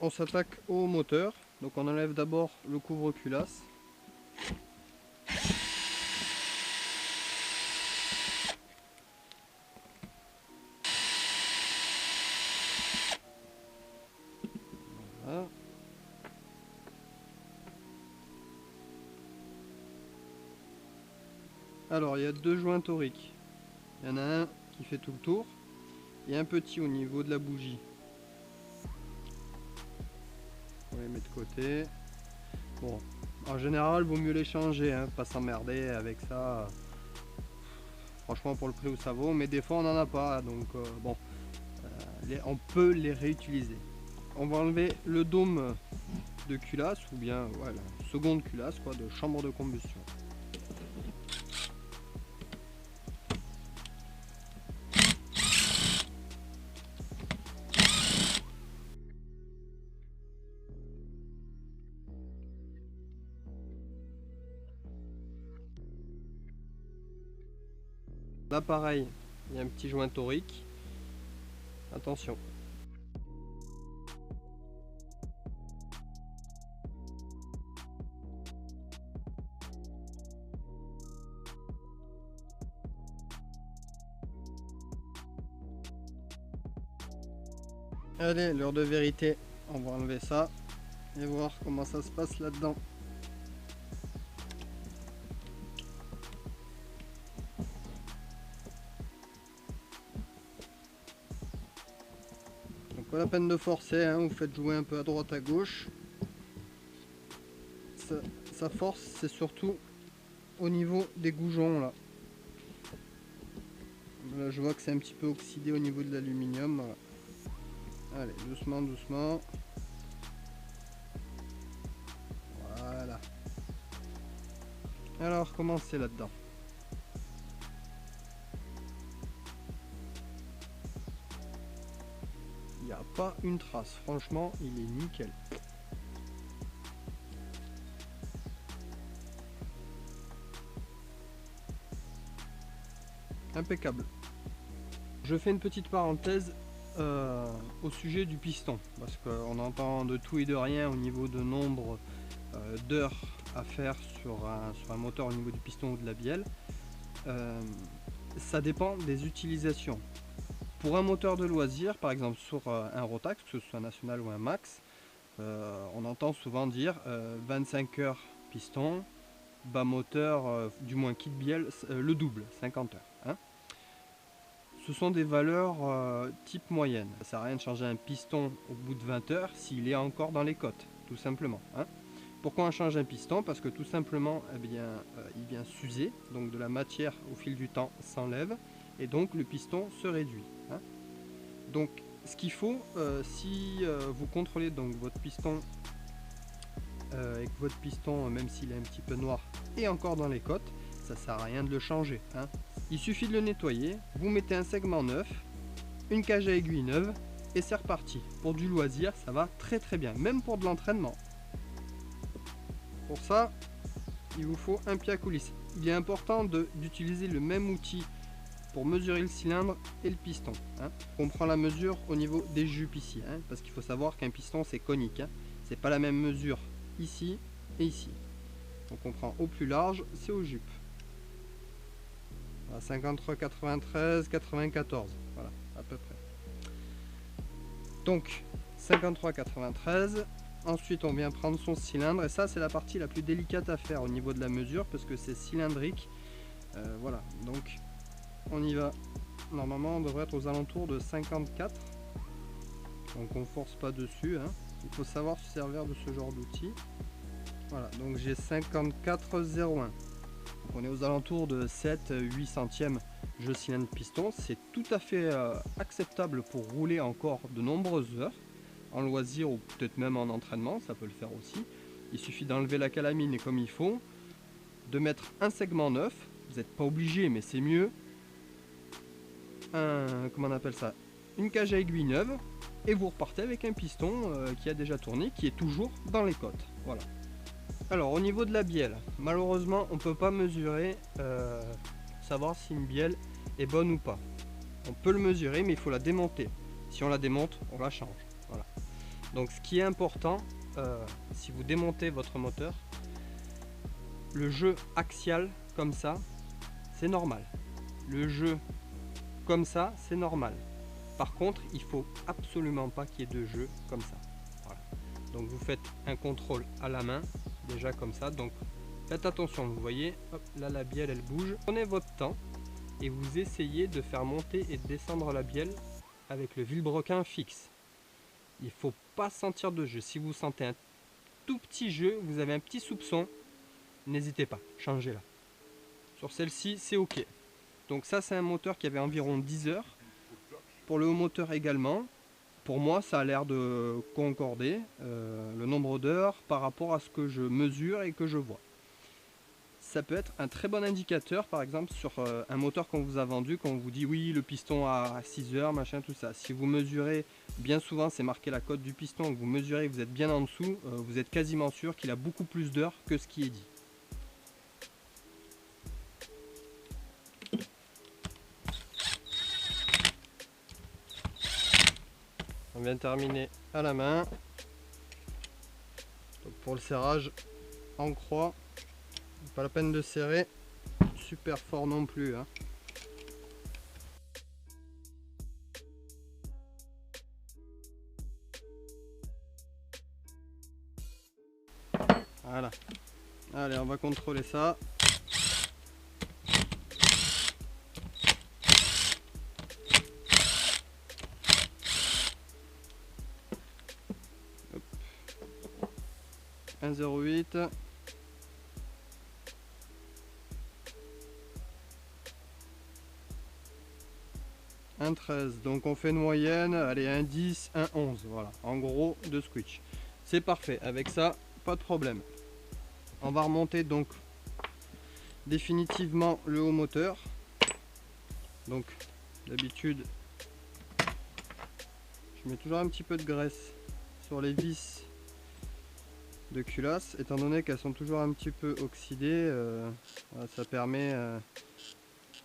on s'attaque au moteur. Donc on enlève d'abord le couvre-culasse. Voilà. Alors il y a deux joints toriques. Il y en a un qui fait tout le tour et un petit au niveau de la bougie. On les met de côté. Bon, en général, vaut mieux les changer, hein, pas s'emmerder avec ça. Franchement, pour le prix où ça vaut, mais des fois on n'en a pas, donc bon, on peut les réutiliser. On va enlever le dôme de culasse, ou bien ouais, la seconde culasse, quoi, de chambre de combustion. Là pareil, il y a un petit joint torique. Attention. Allez, l'heure de vérité, on va enlever ça et voir comment ça se passe là-dedans. Donc pas la peine de forcer, hein, vous faites jouer un peu à droite à gauche. Ça force, c'est surtout au niveau des goujons là. Là je vois que c'est un petit peu oxydé au niveau de l'aluminium. Voilà. Allez, doucement, doucement. Voilà. Alors, comment c'est là-dedans? Il n'y a pas une trace. Franchement, il est nickel. Impeccable. Je fais une petite parenthèse au sujet du piston, parce qu'on entend de tout et de rien au niveau de nombre d'heures à faire sur un moteur au niveau du piston ou de la bielle. Ça dépend des utilisations. Pour un moteur de loisir, par exemple sur un Rotax, que ce soit un national ou un max, on entend souvent dire 25 heures piston, bas moteur, du moins kit bielle, le double, 50 heures. Hein. Ce sont des valeurs type moyenne. Ça sert à rien de changer un piston au bout de 20 heures s'il est encore dans les côtes, tout simplement. Hein. Pourquoi on change un piston? Parce que tout simplement, eh bien, il vient s'user, donc de la matière au fil du temps s'enlève, et donc le piston se réduit. Hein. Donc ce qu'il faut, si vous contrôlez donc votre piston, et que votre piston, même s'il est un petit peu noir, est encore dans les côtes, ça sert à rien de le changer. Hein. Il suffit de le nettoyer, vous mettez un segment neuf, une cage à aiguille neuve, et c'est reparti. Pour du loisir, ça va très très bien, même pour de l'entraînement. Pour ça, il vous faut un pied à coulisse. Il est important d'utiliser le même outil pour mesurer le cylindre et le piston. Hein. On prend la mesure au niveau des jupes ici, hein, parce qu'il faut savoir qu'un piston c'est conique. Hein. C'est pas la même mesure ici et ici. Donc on prend au plus large, c'est aux jupes. 53, 93, 94, voilà, à peu près. Donc 53, 93. Ensuite on vient prendre son cylindre, et ça c'est la partie la plus délicate à faire au niveau de la mesure, parce que c'est cylindrique. Voilà, donc on y va. Normalement on devrait être aux alentours de 54. Donc on force pas dessus, hein. Il faut savoir se servir de ce genre d'outil. Voilà, donc j'ai 54,01. On est aux alentours de 7-8 centièmes jeu cylindre piston. C'est tout à fait acceptable pour rouler encore de nombreuses heures en loisir, ou peut-être même en entraînement, ça peut le faire aussi. Il suffit d'enlever la calamine comme il faut, de mettre un segment neuf. Vous n'êtes pas obligé, mais c'est mieux. Comment on appelle ça, une cage à aiguille neuve, et vous repartez avec un piston qui a déjà tourné, qui est toujours dans les côtes. Voilà. Alors au niveau de la bielle, malheureusement on ne peut pas mesurer, savoir si une bielle est bonne ou pas. On peut le mesurer, mais il faut la démonter. Si on la démonte, on la change. Voilà. Donc ce qui est important, si vous démontez votre moteur, le jeu axial comme ça, c'est normal. Le jeu comme ça, c'est normal. Par contre, il faut absolument pas qu'il y ait de jeu comme ça. Voilà. Donc vous faites un contrôle à la main, déjà comme ça. Donc faites attention, vous voyez, hop, là la bielle elle bouge. Prenez votre temps et vous essayez de faire monter et descendre la bielle avec le vilebrequin fixe. Il ne faut pas sentir de jeu. Si vous sentez un tout petit jeu, vous avez un petit soupçon, n'hésitez pas, changez-la. Sur celle-ci, c'est OK. Donc ça, c'est un moteur qui avait environ 10 heures. Pour le haut moteur également, pour moi, ça a l'air de concorder le nombre d'heures par rapport à ce que je mesure et que je vois. Ça peut être un très bon indicateur, par exemple, sur un moteur qu'on vous a vendu, quand on vous dit oui, le piston à 6 heures, machin, tout ça. Si vous mesurez, bien souvent, c'est marqué la cote du piston, vous mesurez, vous êtes bien en dessous, vous êtes quasiment sûr qu'il a beaucoup plus d'heures que ce qui est dit. On vient de terminer à la main. Donc pour le serrage en croix, pas la peine de serrer super fort non plus, hein. Voilà. Allez, on va contrôler ça. Hop. 1,08. 1,13. Donc on fait une moyenne, allez, 1,10, 1,11. Voilà, en gros, de switch. C'est parfait. Avec ça, pas de problème. On va remonter donc définitivement le haut moteur. Donc d'habitude, je mets toujours un petit peu de graisse sur les vis de culasse, étant donné qu'elles sont toujours un petit peu oxydées. Voilà, ça permet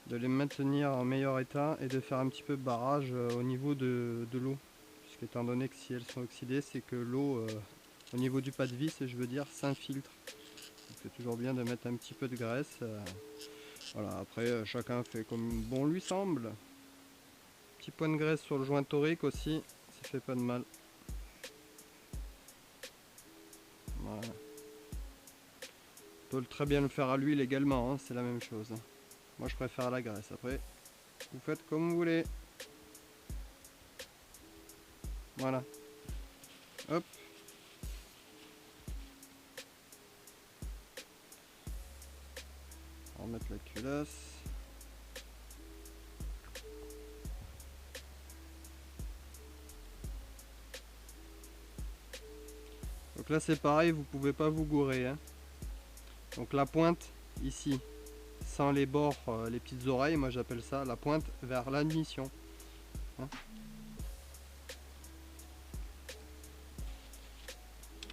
de les maintenir en meilleur état et de faire un petit peu barrage au niveau de l'eau, puisqu'étant donné que si elles sont oxydées, c'est que l'eau au niveau du pas de vis, je veux dire, s'infiltre. C'est toujours bien de mettre un petit peu de graisse. Voilà, après chacun fait comme bon lui semble. Petit point de graisse sur le joint torique aussi, ça fait pas de mal. Voilà. On peut très bien le faire à l'huile également, hein, c'est la même chose. Moi je préfère la graisse. Après, vous faites comme vous voulez. Voilà. Hop. On va remettre la culasse. Donc là c'est pareil, vous pouvez pas vous gourer, hein. Donc la pointe ici, sans les bords, les petites oreilles, moi j'appelle ça la pointe vers l'admission, hein.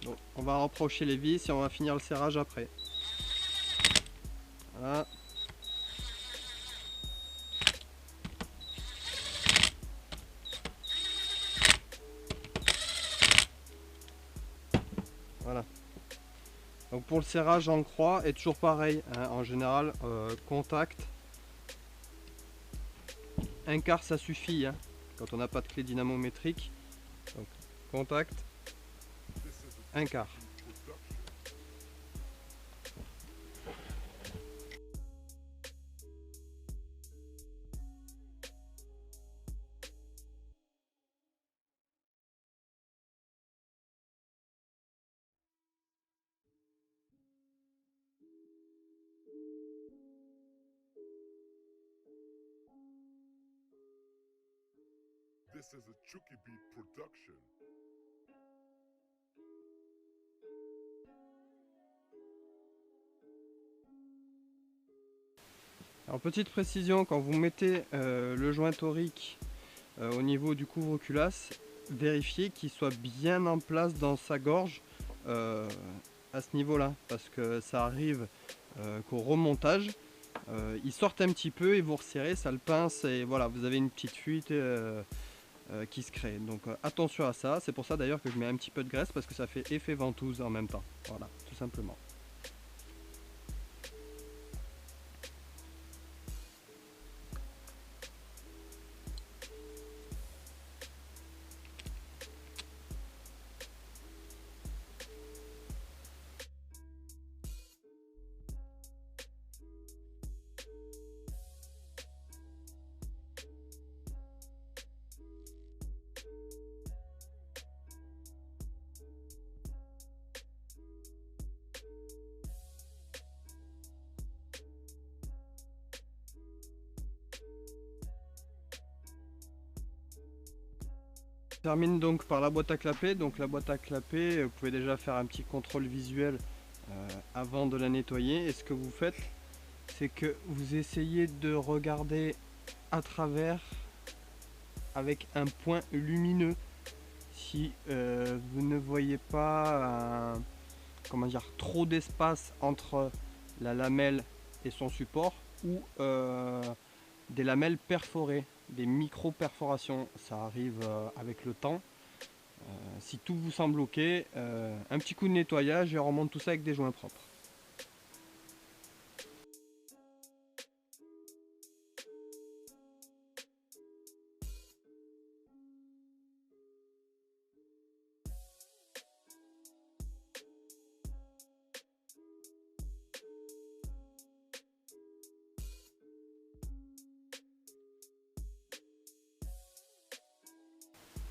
Bon, on va rapprocher les vis et on va finir le serrage après. Voilà. Voilà. Donc pour le serrage en croix est toujours pareil, hein, en général contact. Un quart ça suffit, hein, quand on n'a pas de clé dynamométrique. Donc contact, un quart. This is a Chucky Beat production. Alors petite précision, quand vous mettez le joint torique au niveau du couvre-culasse, vérifiez qu'il soit bien en place dans sa gorge à ce niveau-là, parce que ça arrive qu'au remontage, il sorte un petit peu et vous resserrez, ça le pince et voilà, vous avez une petite fuite qui se crée. Donc attention à ça, c'est pour ça d'ailleurs que je mets un petit peu de graisse parce que ça fait effet ventouse en même temps. Voilà, tout simplement. Je termine donc par la boîte à clapper. Donc la boîte à clapper, vous pouvez déjà faire un petit contrôle visuel avant de la nettoyer. Et ce que vous faites, c'est que vous essayez de regarder à travers avec un point lumineux. Si vous ne voyez pas comment dire, trop d'espace entre la lamelle et son support, ou des lamelles perforées, des micro-perforations, ça arrive avec le temps. Si tout vous semble ok, un petit coup de nettoyage et on remonte tout ça avec des joints propres.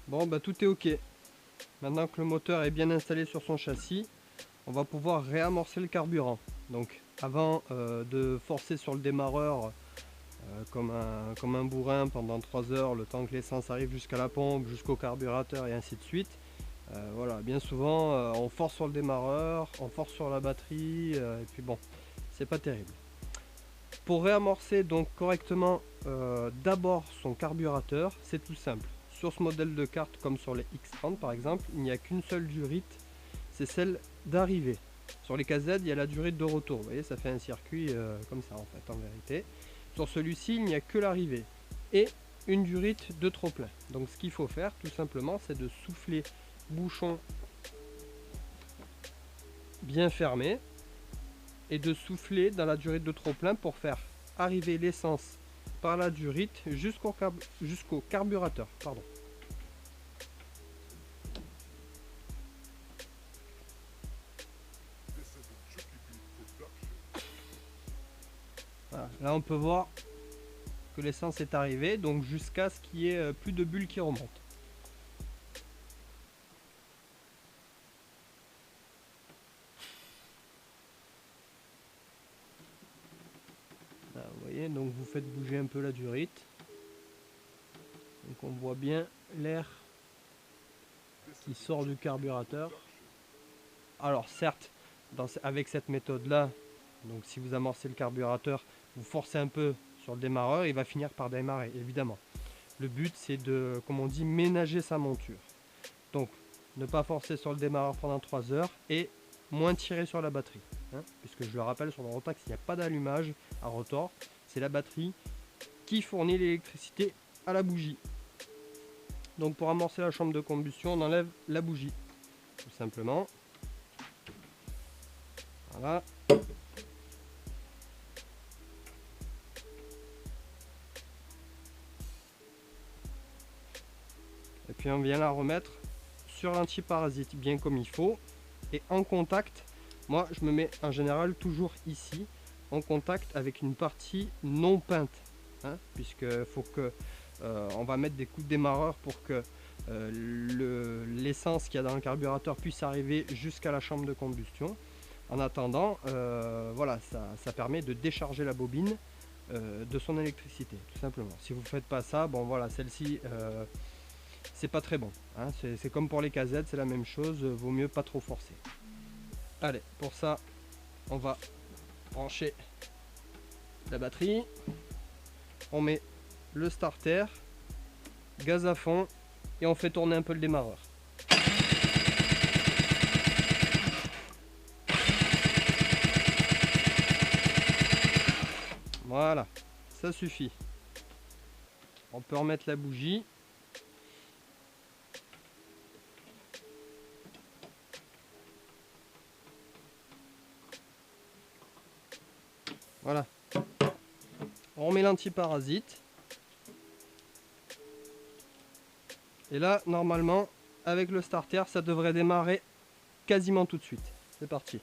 Bon bah tout est ok. Maintenant que le moteur est bien installé sur son châssis, on va pouvoir réamorcer le carburant. Donc avant de forcer sur le démarreur comme un bourrin pendant 3 heures, le temps que l'essence arrive jusqu'à la pompe, jusqu'au carburateur et ainsi de suite. Voilà, bien souvent on force sur le démarreur, on force sur la batterie, et puis bon, c'est pas terrible. Pour réamorcer donc correctement d'abord son carburateur, c'est tout simple. Sur ce modèle de carte, comme sur les X30 par exemple, il n'y a qu'une seule durite, c'est celle d'arrivée. Sur les KZ, il y a la durite de retour. Vous voyez, ça fait un circuit comme ça en fait, en vérité. Sur celui-ci, il n'y a que l'arrivée et une durite de trop-plein. Donc ce qu'il faut faire, tout simplement, c'est de souffler bouchon bien fermé et de souffler dans la durite de trop-plein pour faire arriver l'essence par la durite jusqu'au carburateur. Pardon. Voilà. Là on peut voir que l'essence est arrivée, donc jusqu'à ce qu'il y ait plus de bulles qui remontent. Là, vous voyez, donc vous faites bouger un peu la durite. Donc on voit bien l'air qui sort du carburateur. Alors certes, avec cette méthode là, donc si vous amorcez le carburateur, vous forcez un peu sur le démarreur, il va finir par démarrer évidemment. Le but c'est de, comme on dit, ménager sa monture. Donc ne pas forcer sur le démarreur pendant 3 heures et moins tirer sur la batterie, hein, puisque je le rappelle, sur le Rotax il n'y a pas d'allumage à rotor, c'est la batterie qui fournit l'électricité à la bougie. Donc pour amorcer la chambre de combustion, on enlève la bougie tout simplement. Voilà. Et puis on vient la remettre sur l'antiparasite bien comme il faut et en contact. Moi je me mets en général toujours ici en contact avec une partie non peinte, hein, puisque faut que on va mettre des coups de démarreur pour que l'essence qu'il y a dans le carburateur puisse arriver jusqu'à la chambre de combustion. En attendant, voilà, ça permet de décharger la bobine de son électricité, tout simplement. Si vous ne faites pas ça, bon voilà, celle-ci, c'est pas très bon, hein. C'est comme pour les KZ, c'est la même chose, vaut mieux pas trop forcer. Allez, pour ça, on va brancher la batterie, on met le starter, gaz à fond, et on fait tourner un peu le démarreur. Voilà, ça suffit. On peut remettre la bougie. Voilà. On remet l'antiparasite. Et là, normalement, avec le starter, ça devrait démarrer quasiment tout de suite. C'est parti.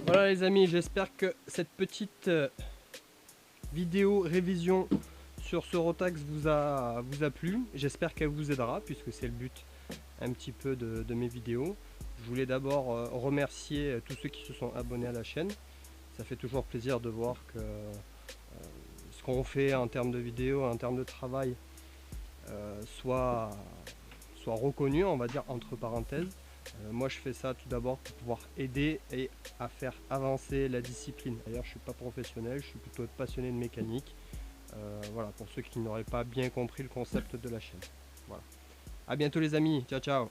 Voilà les amis, j'espère que cette petite vidéo révision sur ce Rotax vous a plu. J'espère qu'elle vous aidera puisque c'est le but un petit peu de mes vidéos. Je voulais d'abord remercier tous ceux qui se sont abonnés à la chaîne. Ça fait toujours plaisir de voir que ce qu'on fait en termes de vidéos, en termes de travail, soit reconnu, on va dire entre parenthèses. Moi je fais ça tout d'abord pour pouvoir aider et à faire avancer la discipline. D'ailleurs je suis pas professionnel, je suis plutôt passionné de mécanique. Voilà, pour ceux qui n'auraient pas bien compris le concept de la chaîne. Voilà. À bientôt les amis, ciao ciao.